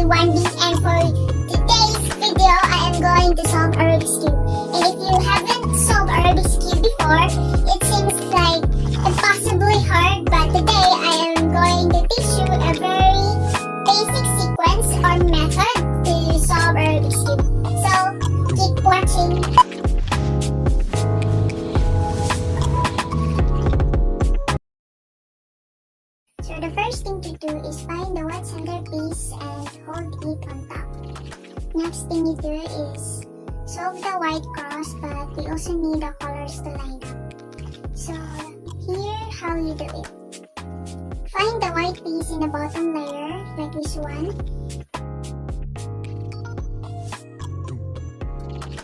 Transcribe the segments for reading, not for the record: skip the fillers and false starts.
1B, and for today's video, I am going to solve a Rubik's Cube. And if you haven't solved a Rubik's Cube before, it seems like impossibly hard, but today I am going to teach you a very basic sequence or method to solve a Rubik's Cube. So, keep watching. So the first thing to do is find the white center piece and hold it on top. Next thing you do is solve the white cross, but we also need the colors to line up. So here how you do it. Find the white piece in the bottom layer, like this one.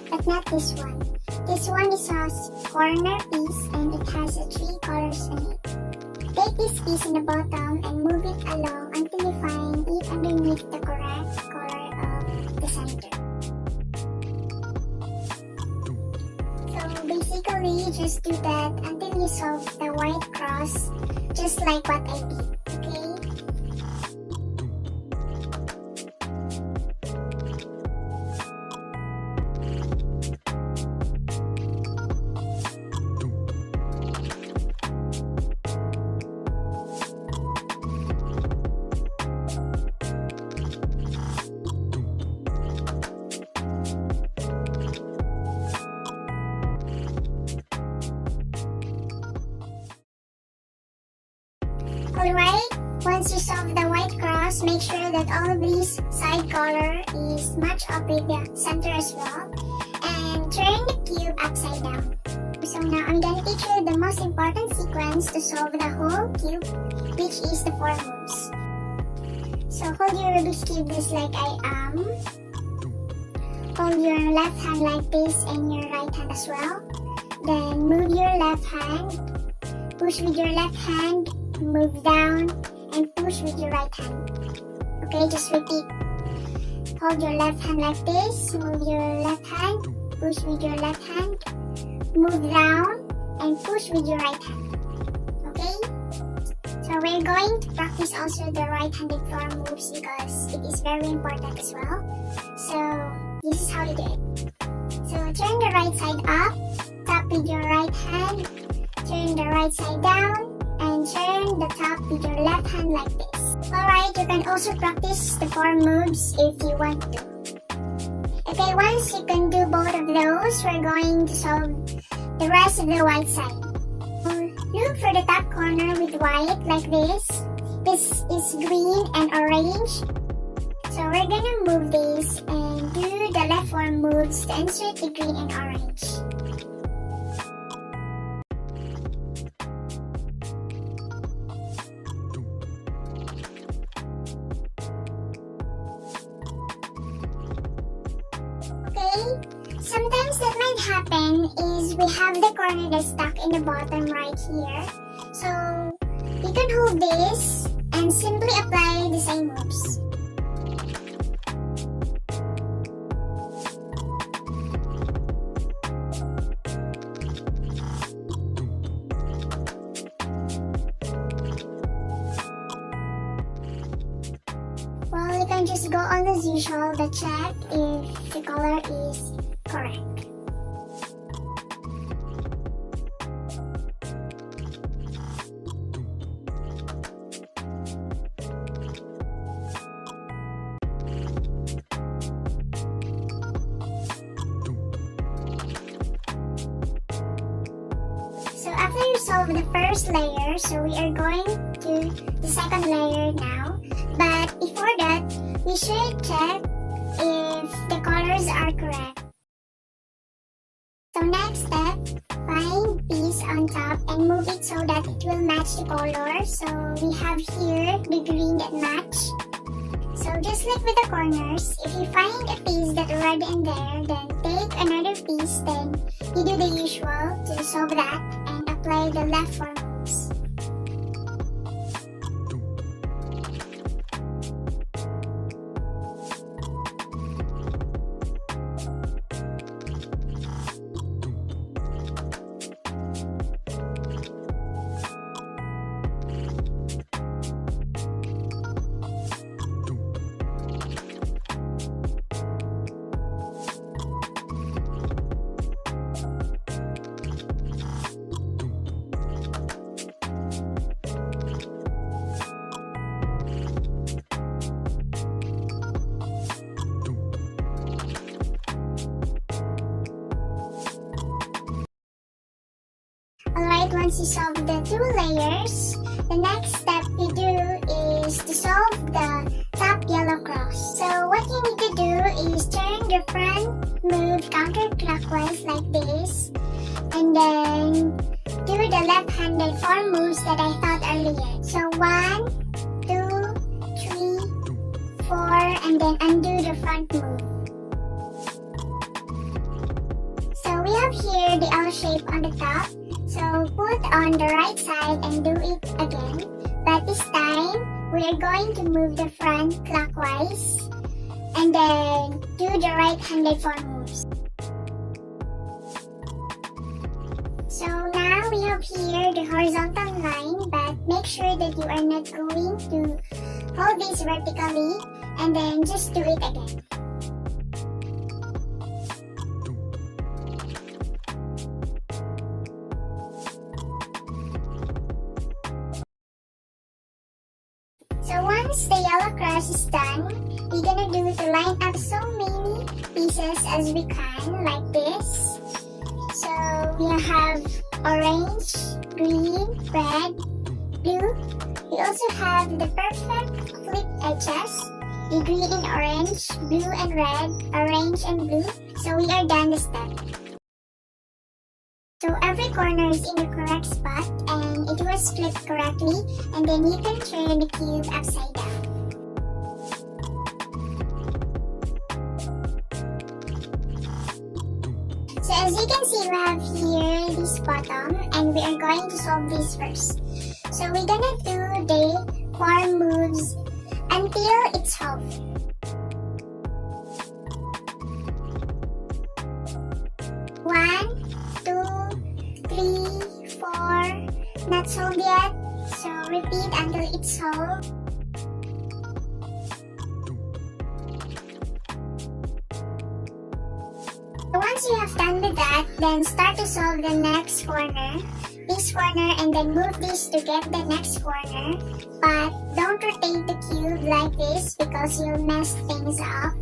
But not this one. This one is a corner piece and it has 3 colors in it. Take this piece in the bottom and move it along until you find it underneath the correct color of the center. So basically, just do that until you solve the white cross, just like what I did, okay? Alright, once you solve the white cross, make sure that all of these side color is matched up with the center as well. And turn the cube upside down. So now I'm gonna teach you the most important sequence to solve the whole cube, which is the 4 moves. So hold your Rubik's Cube just like I am. Hold your left hand like this and your right hand as well. Then move your left hand, push with your left hand, move down, and push with your right hand. Okay, just repeat. Hold your left hand like this, move your left hand, push with your left hand, move down, and push with your right hand. Okay? So we're going to practice also the right-handed 4 moves because it is very important as well. So this is how you do it. So turn the right side up, tap with your right hand, turn the right side down, and turn the top with your left hand like this. Alright, you can also practice the 4 moves if you want to. Okay, once you can do both of those, we're going to solve the rest of the white side. Look for the top corner with white like this. This is green and orange. So we're gonna move this and do the left 4 moves to insert the green and orange. Sometimes that might happen is we have the corner that's stuck in the bottom right here. So you can hold this and simply apply the same moves. Well, you can just go on as usual to check if the color is correct. So after you solve the first layer, so we are going to the second layer now. But before that, we should check if the colors are correct. So next step, find piece on top and move it so that it will match the color. So we have here the green that match. So just like with the corners, if you find a piece that red in there, then take another piece, then you do the usual to solve that and apply the left 4 moves. that once you solve the 2 layers, the next step you do is to solve the top yellow cross. So what you need to do is turn the front move counterclockwise like this, and then do the left-handed 4 moves that I taught earlier. So 1, 2, 3, 4, and then undo the front move. So we have here the L shape on the top. So put on the right side and do it again. But this time, we are going to move the front clockwise and then do the right-handed 4 moves. So now we have here the horizontal line, but make sure that you are not going to hold this vertically, and then just do it again. So once the yellow cross is done, we're gonna do to line up so many pieces as we can, like this. So we have orange, green, red, blue. We also have the perfect flip edges, the green and orange, blue and red, orange and blue. So we are done the step. So every corner is in the correct spot and it was flipped correctly, and then you can turn the cube upside down. So as you can see, we have here this bottom, and we are going to solve this first. So we're gonna do the 4 moves until it's solved. One, 2, 3, 4, not solved yet. So repeat until it's solved. Once you have done with that, then start to solve the next corner, this corner, and then move this to get the next corner. But don't rotate the cube like this because you'll mess things up.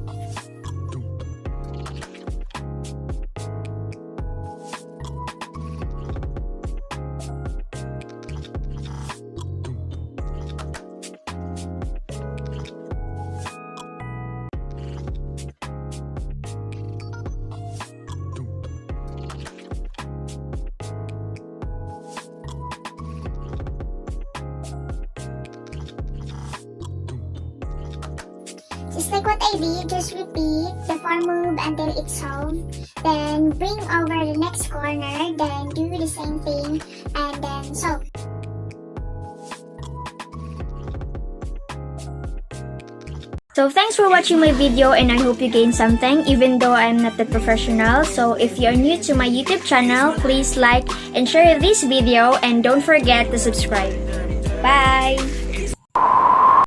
Just like what I did, just repeat the 4 move until it's solved. Then bring over the next corner, then do the same thing, and then solve. So thanks for watching my video, and I hope you gained something even though I'm not that professional. So if you're new to my YouTube channel, please like and share this video, and don't forget to subscribe. Bye!